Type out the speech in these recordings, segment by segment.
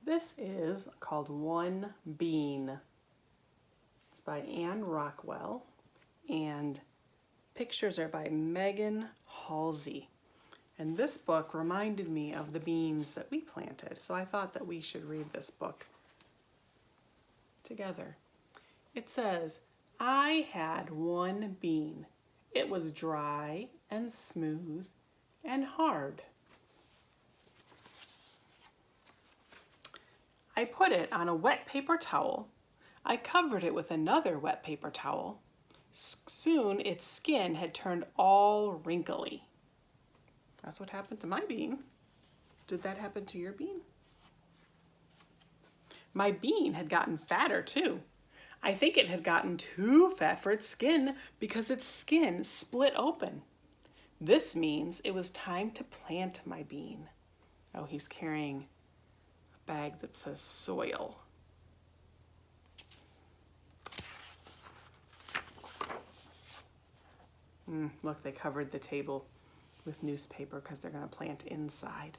This is called One Bean. It's by Anne Rockwell, and pictures are by Megan Halsey. And this book reminded me of the beans that we planted, so I thought that we should read this book together. It says, I had one bean. It was dry and smooth and hard. I put it on a wet paper towel. I covered it with another wet paper towel. Soon its skin had turned all wrinkly. That's what happened to my bean. Did that happen to your bean? My bean had gotten fatter too. I think it had gotten too fat for its skin because its skin split open. This means it was time to plant my bean. Oh, he's carrying a bag that says soil. Look, they covered the table with newspaper because they're going to plant inside.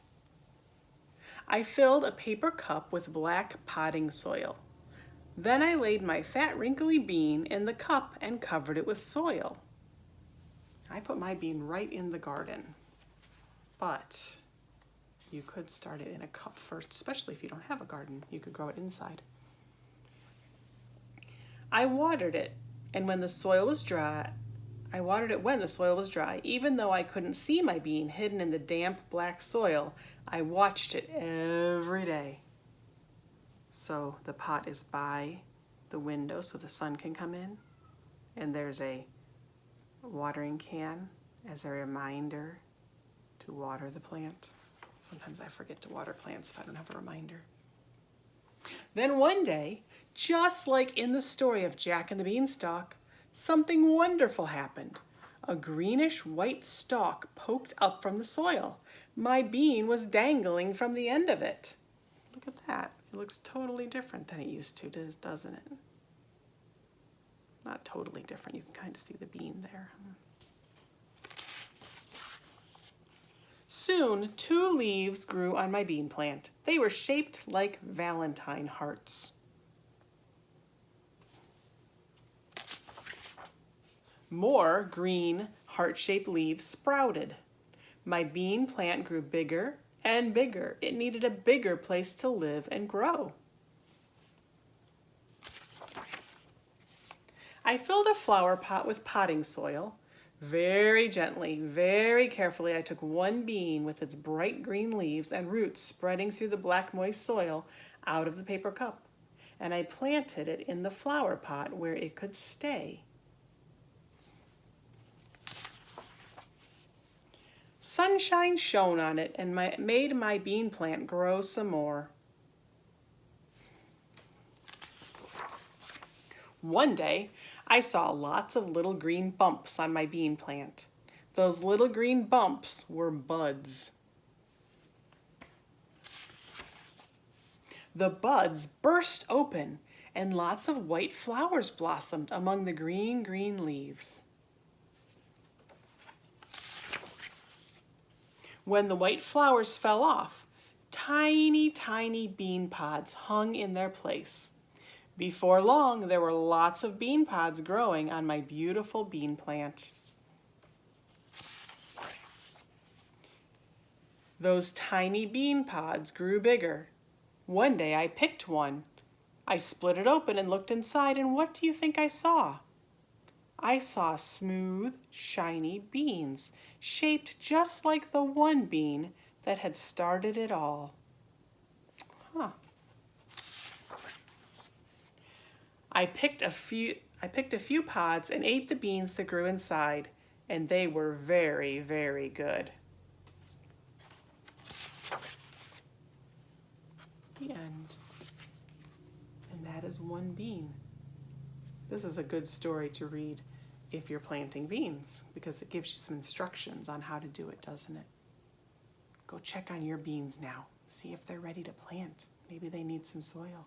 I filled a paper cup with black potting soil. Then I laid my fat, wrinkly bean in the cup and covered it with soil. I put my bean right in the garden, but you could start it in a cup first, especially if you don't have a garden. You could grow it inside. I watered it, and when the soil was dry, Even though I couldn't see my bean hidden in the damp black soil, I watched it every day. So the pot is by the window so the sun can come in, and there's a watering can as a reminder to water the plant. Sometimes I forget to water plants if I don't have a reminder. Then one day, just like in the story of Jack and the Beanstalk, something wonderful happened. A greenish white stalk poked up from the soil. My bean was dangling from the end of it. Look at that. It looks totally different than it used to, doesn't it? Not totally different. You can kind of see the bean there. Soon, 2 leaves grew on my bean plant. They were shaped like Valentine hearts. More green heart-shaped leaves sprouted. My bean plant grew bigger and bigger. It needed a bigger place to live and grow. I filled a flower pot with potting soil. Very gently, very carefully, I took one bean with its bright green leaves and roots spreading through the black moist soil out of the paper cup, and I planted it in the flower pot where it could stay. Sunshine shone on it and made my bean plant grow some more. One day, I saw lots of little green bumps on my bean plant. Those little green bumps were buds. The buds burst open and lots of white flowers blossomed among the green leaves. When the white flowers fell off, tiny, tiny bean pods hung in their place. Before long, there were lots of bean pods growing on my beautiful bean plant. Those tiny bean pods grew bigger. One day I picked one. I split it open and looked inside, and what do you think I saw? I saw smooth, shiny beans, shaped just like the one bean that had started it all. I picked a few pods and ate the beans that grew inside, and they were very, very good. The end. And that is one bean. This is a good story to read if you're planting beans because it gives you some instructions on how to do it, doesn't it? Go check on your beans now. See if they're ready to plant. Maybe they need some soil.